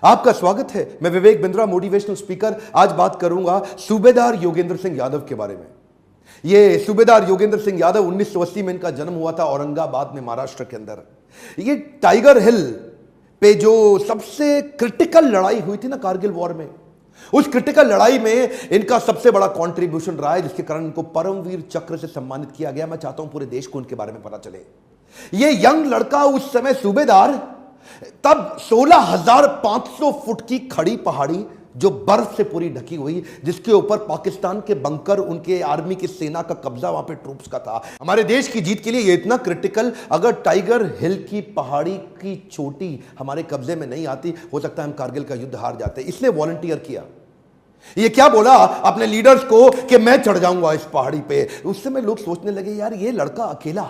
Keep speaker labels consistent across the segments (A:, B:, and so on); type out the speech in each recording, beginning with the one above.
A: आपका स्वागत है। मैं विवेक बिंद्रा, मोटिवेशनल स्पीकर। आज बात करूंगा सूबेदार योगेंद्र सिंह यादव के बारे में। ये सूबेदार योगेंद्र सिंह यादव 1980 में इनका जन्म हुआ था औरंगाबाद में, महाराष्ट्र के अंदर। ये टाइगर हिल पे जो सबसे क्रिटिकल लड़ाई हुई थी ना, कारगिल वॉर में, उस क्रिटिकल लड़ाई में इनका सबसे बड़ा कंट्रीब्यूशन रहा है, जिसके कारण इनको परमवीर चक्र से सम्मानित किया गया। मैं चाहता हूं पूरे देश को उनके बारे में पता चले। ये यंग लड़का उस समय सूबेदार, तब 16,500 फुट की खड़ी पहाड़ी जो बर्फ से पूरी ढकी हुई, जिसके ऊपर पाकिस्तान के बंकर, उनके आर्मी की सेना का कब्जा वहां पे ट्रूप्स का था। हमारे देश की जीत के लिए ये इतना क्रिटिकल, अगर टाइगर हिल की पहाड़ी की चोटी हमारे कब्जे में नहीं आती, हो सकता है हम कारगिल का युद्ध हार जाते। इसलिए वॉलंटियर किया। ये क्या बोला अपने लीडर्स को कि मैं चढ़ जाऊंगा इस पहाड़ी पे। उस समय लोग सोचने लगे, यार ये लड़का अकेला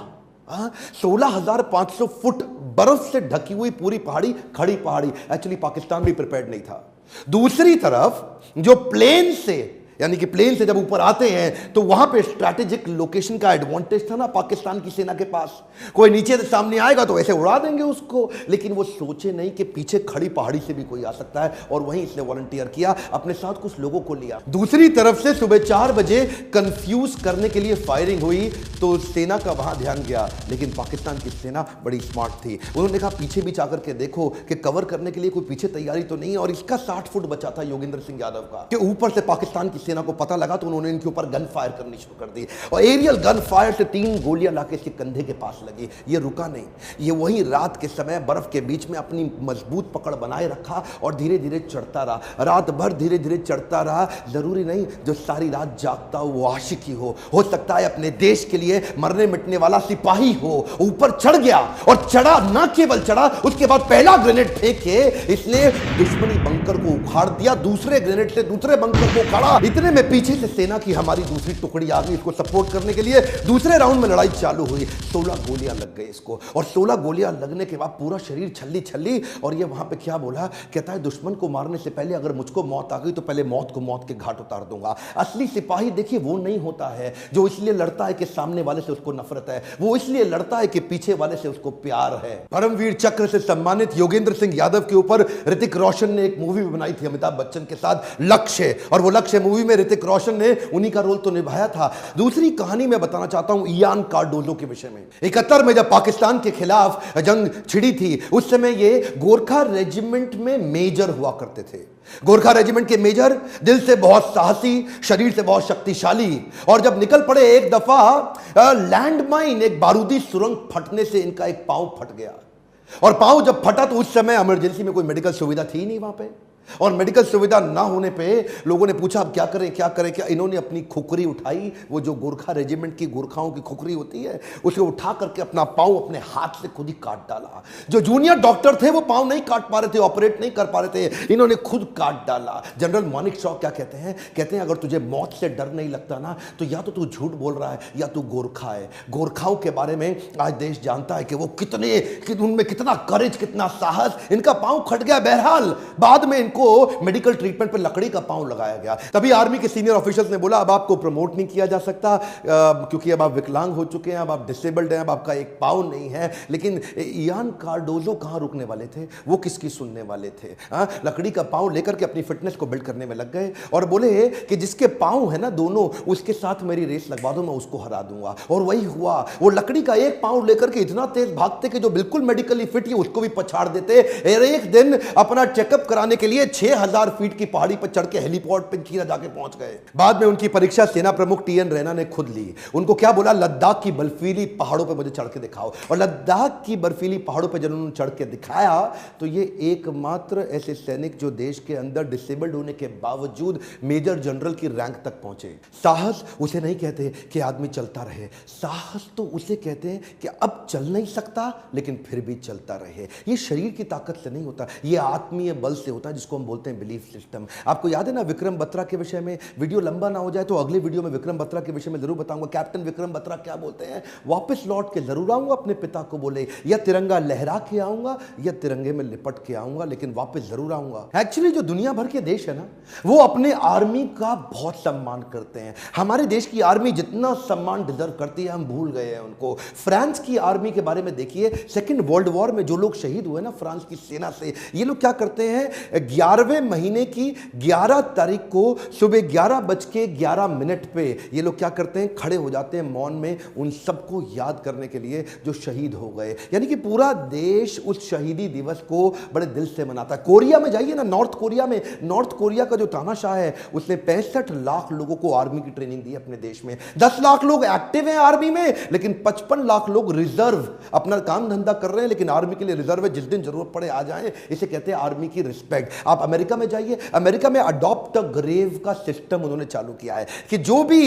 A: 16,500 फुट बर्फ से ढकी हुई पूरी पहाड़ी, खड़ी पहाड़ी। एक्चुअली पाकिस्तान भी प्रिपेयर्ड नहीं था। दूसरी तरफ जो प्लेन से, यानी कि प्लेन से जब ऊपर आते हैं तो वहां पे स्ट्रैटेजिक लोकेशन का एडवांटेज था ना पाकिस्तान की सेना के पास। कोई नीचे से सामने आएगा तो ऐसे उड़ा देंगे उसको, लेकिन वो सोचे नहीं कि पीछे खड़ी पहाड़ी से भी कोई आ सकता है, और वहीं इसने वॉलंटियर किया, अपने साथ कुछ लोगों को लिया। दूसरी तरफ से सुबह 4 बजे कंफ्यूज करने के लिए फायरिंग हुई तो सेना का वहां ध्यान गया, लेकिन पाकिस्तान की सेना बड़ी स्मार्ट थी। उन्होंने कहा पीछे भी जाकर के देखो कि कवर करने के लिए कोई पीछे तैयारी तो नहीं है, और इसका 60 फुट बचा था योगेंद्र सिंह यादव का, कि ऊपर से पाकिस्तान की सेना को पता लगा तो उन्होंने इनके ऊपर गन फायर करनी शुरू कर दी, और एरियल गन फायर से 3 गोलियां लाके इसके कंधे के पास लगी। ये रुका नहीं, ये वही रात के समय बर्फ के बीच में अपनी मजबूत पकड़ बनाए रखा और धीरे धीरे चढ़ता रहा। रात भर धीरे धीरे चढ़ता रहा। जरूरी नहीं जो सारी रात जागता हो वो आशिकी हो सकता है अपने देश के लिए मरने मिटने वाला सिपाही हो। ऊपर चढ़ गया, और चढ़ा, ना केवल चढ़ा, उसके बाद पहला ग्रेनेड फेंक के इसने दुश्मनी बंकर को उखाड़ दिया, दूसरे ग्रेनेड से दूसरे बंकर को उखाड़ा। इतने में पीछे से सेना की हमारी दूसरी टुकड़ी आ गई इसको सपोर्ट करने के लिए। दूसरे राउंड में लड़ाई चालू हुई। 16 गोलियां लग गई इसको, और 16 गोलियां लगने के बाद पूरा शरीर छल्ली छल्ली। और ये वहां पे क्या बोला, कहता है दुश्मन को मारने से पहले अगर मुझको मौत आ गई तो पहले मौत को मौत के घाट उतार दूंगा। असली सिपाही देखिए वो नहीं होता है जो इसलिए लड़ता है कि सामने वाले से उसको नफरत है, वो इसलिए लड़ता है कि पीछे वाले से उसको प्यार है। परमवीर चक्र से सम्मानित योगेंद्र सिंह यादव के ऊपर ऋतिक रोशन ने एक मूवी बनाई थी अमिताभ बच्चन के साथ, लक्ष्य। और वो लक्ष्य मूवी में ऋतिक रोशन ने उन्हीं का रोल तो निभाया था। दूसरी कहानी मैं बताना चाहता हूं इयान कार्डोजो के विषय में। 71 में जब पाकिस्तान के खिलाफ जंग छिड़ी थी, उस समय ये गोरखा रेजिमेंट में मेजर हुआ करते थे। गोरखा रेजिमेंट के मेजर, दिल से बहुत साहसी, शरीर से बहुत शक्तिशाली। और जब निकल पड़े, एक दफा लैंडमाइन, एक बारूदी सुरंग फटने से इनका एक पांव फट गया। और पांव जब फटा तो उस समय इमरजेंसी में कोई मेडिकल सुविधा थी नहीं वहां पे, और मेडिकल सुविधा ना होने पे लोगों ने पूछा अब क्या करें क्या करें क्या। इन्होंने अपनी खुकरी उठाई, वो जो गोरखा रेजिमेंट की गोरखाओं की खुकरी होती है, उसे उठा करके अपना पांव अपने हाथ से खुद ही काट डाला। जो जूनियर डॉक्टर थे वो पांव नहीं काट पा रहे थे, ऑपरेट नहीं कर पा रहे थे, इन्होंने खुद काट डाला। जनरल मानिक शॉ क्या कहते हैं, कहते हैं अगर तुझे मौत से डर नहीं लगता ना, तो या तो तू झूठ बोल रहा है या तू गोरखा है। गोरखाओं के बारे में आज देश जानता है कि वो उनमें कितना करेज, कितना साहस। इनका पांव फट गया, बहरहाल बाद में को मेडिकल ट्रीटमेंट पर लकड़ी का पांव लगाया गया। तभी आर्मी के सीनियर ऑफिसर्स ने बोला अब आपको प्रमोट नहीं किया जा सकता, क्योंकि अब आप विकलांग हो चुके हैं, अब आप डिसेबल्ड हैं, अब आपका एक पांव नहीं है। लेकिन इयान कार्डोजो कहां रुकने वाले थे, वो किसकी सुनने वाले थे। लकड़ी का पांव लेकर के अपनी फिटनेस को बिल्ड करने में लग गए, और बोले कि जिसके पांव है ना दोनों, उसके साथ मेरी रेस लगवा दो, मैं उसको हरा दूंगा। और वही हुआ। वो लकड़ी का एक पांव लेकर के इतना तेज भागते कि जो बिल्कुल मेडिकली फिट है उसको भी पछाड़ देते। एक दिन अपना चेकअप कराने के लिए 6,000 फीट की पहाड़ी पर चढ़ के हेलीपोर्ट पे चीना जाके पहुंच गए। बाद में उनकी परीक्षा सेना प्रमुख टी एन रैना ने खुद ली। उनको क्या बोला, लद्दाख की बर्फीली पहाड़ों पे मुझे चढ़ के दिखाओ। और लद्दाख की बर्फीली पहाड़ों पे जब उन्होंने चढ़ के दिखाया तो ये एकमात्र ऐसे सैनिक जो देश के अंदर डिसेबल्ड होने के बावजूद मेजर जनरल की रैंक तक पहुंचे। साहस उसे नहीं कहते कि आदमी चलता रहे, साहस तो उसे कहते हैं कि अब चल नहीं सकता लेकिन फिर भी चलता रहे। ये शरीर की ताकत से नहीं होता, ये आत्मीय बल से होता है, जिसको जिसको हम बोलते हैं बिलीफ सिस्टम। आपको याद है ना विक्रम बत्रा के विषय में, वीडियो लंबा ना हो जाए तो अगले वीडियो में विक्रम बत्रा के विषय में जरूर बताऊंगा। कैप्टन विक्रम बत्रा क्या बोलते हैं, वापस लौट के जरूर आऊंगा अपने पिता को बोले, या तिरंगा लहरा के आऊंगा या तिरंगे में लिपट के आऊंगा, लेकिन वापस जरूर आऊंगा। एक्चुअली जो दुनिया भर के देश है ना, वो अपने आर्मी का बहुत सम्मान करते हैं। हमारे देश की आर्मी जितना सम्मान डिजर्व करती है हम भूल गए हैं उनको। फ्रांस की आर्मी के बारे में देखिए, सेकेंड वर्ल्ड वॉर में जो लोग शहीद हुए ना फ्रांस की सेना से, ये लोग क्या करते हैं, 11वें महीने की 11 तारीख को सुबह 11:11 पे ये लोग क्या करते हैं, खड़े हो जाते हैं मौन में उन सबको याद करने के लिए जो शहीद हो गए। यानी कि पूरा देश उस शहीदी दिवस को बड़े दिल से मनाता है। कोरिया में जाइए ना, नॉर्थ कोरिया में, नॉर्थ कोरिया का जो तानाशाह है उसने 65 लाख लोगों को आर्मी की ट्रेनिंग दी अपने देश में। 10 लाख लोग एक्टिव हैं आर्मी में, लेकिन 55 लाख लोग रिजर्व, अपना काम धंधा कर रहे हैं लेकिन आर्मी के लिए रिजर्व है, जिस दिन जरूरत पड़े आ जाएं। इसे कहते हैं आर्मी की रिस्पेक्ट। आप अमेरिका में जाइए, अमेरिका में अडॉप्ट अ ग्रेव का सिस्टम उन्होंने चालू किया है कि जो भी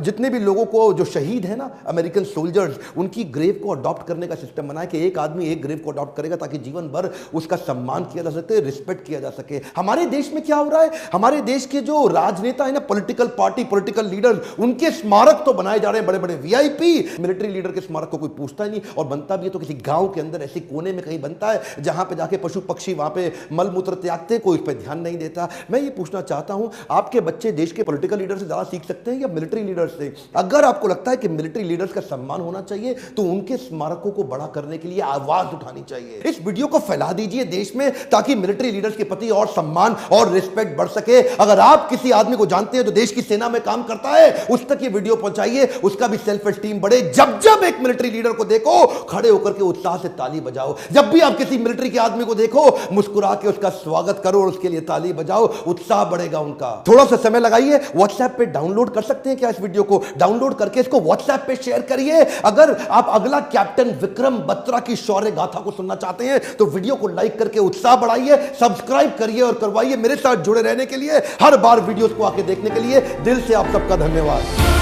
A: जितने भी लोगों को जो शहीद है ना अमेरिकन सोल्जर्स, उनकी ग्रेव को अडॉप्ट करने का सिस्टम बनाया कि एक आदमी एक ग्रेव को अडॉप्ट करेगा ताकि जीवन भर उसका सम्मान किया जा सके, रिस्पेक्ट किया जा सके। हमारे देश में क्या हो रहा है, हमारे देश के जो राजनेता है ना, पॉलिटिकल पार्टी, पॉलिटिकल लीडर्स, उनके स्मारक तो बनाए जा रहे हैं बड़े बड़े वीआईपी। मिलिट्री लीडर के स्मारक को कोई पूछता ही नहीं, और बनता भी है तो किसी गांव के अंदर ऐसे कोने में कहीं बनता है जहां पे जाके पशु पक्षी वहां पे मल मूत्र त्यागते, कोई इस पर ध्यान नहीं देता। मैं ये पूछना चाहता हूं, आपके बच्चे देश के पॉलिटिकल लीडर से ज्यादा सीख सकते हैं या मिलिट्री लीडर्स से? अगर आपको लगता है कि मिलिट्री लीडर्स का सम्मान होना चाहिए तो उनके स्मारकों को बड़ा करने के लिए आवाज उठानी चाहिए। इस वीडियो को फैला दीजिए देश में ताकि मिलिट्री लीडर्स के प्रति और सम्मान और रिस्पेक्ट बढ़ सके। अगर आप किसी आदमी को जानते हैं जो देश की सेना में काम करता है, उस तक ये वीडियो पहुंचाइए, उसका भी सेल्फ एस्टीम बढ़े। जब जब एक मिलिट्री लीडर को देखो, खड़े होकर के उत्साह से ताली बजाओ। जब भी आप किसी मिलिट्री के आदमी को देखो, मुस्कुरा के उसका स्वागत करो और उसके लिए ताली बजाओ, उत्साह बढ़ेगा उनका। थोड़ा सा समय लगाइए, व्हाट्सएप पे डाउनलोड कर सकते हैं क्या इस वीडियो को? डाउनलोड करके इसको व्हाट्सएप पे शेयर करिए। अगर आप अगला कैप्टन विक्रम बत्रा की शौर्य गाथा को सुनना चाहते हैं तो वीडियो को लाइक करके उत्साह बढ़ाइए, सब्सक्राइब करिए और करवाइए। मेरे साथ जुड़े रहने के लिए, हर बार वीडियोस को आके देखने के लिए दिल से आप सबका धन्यवाद।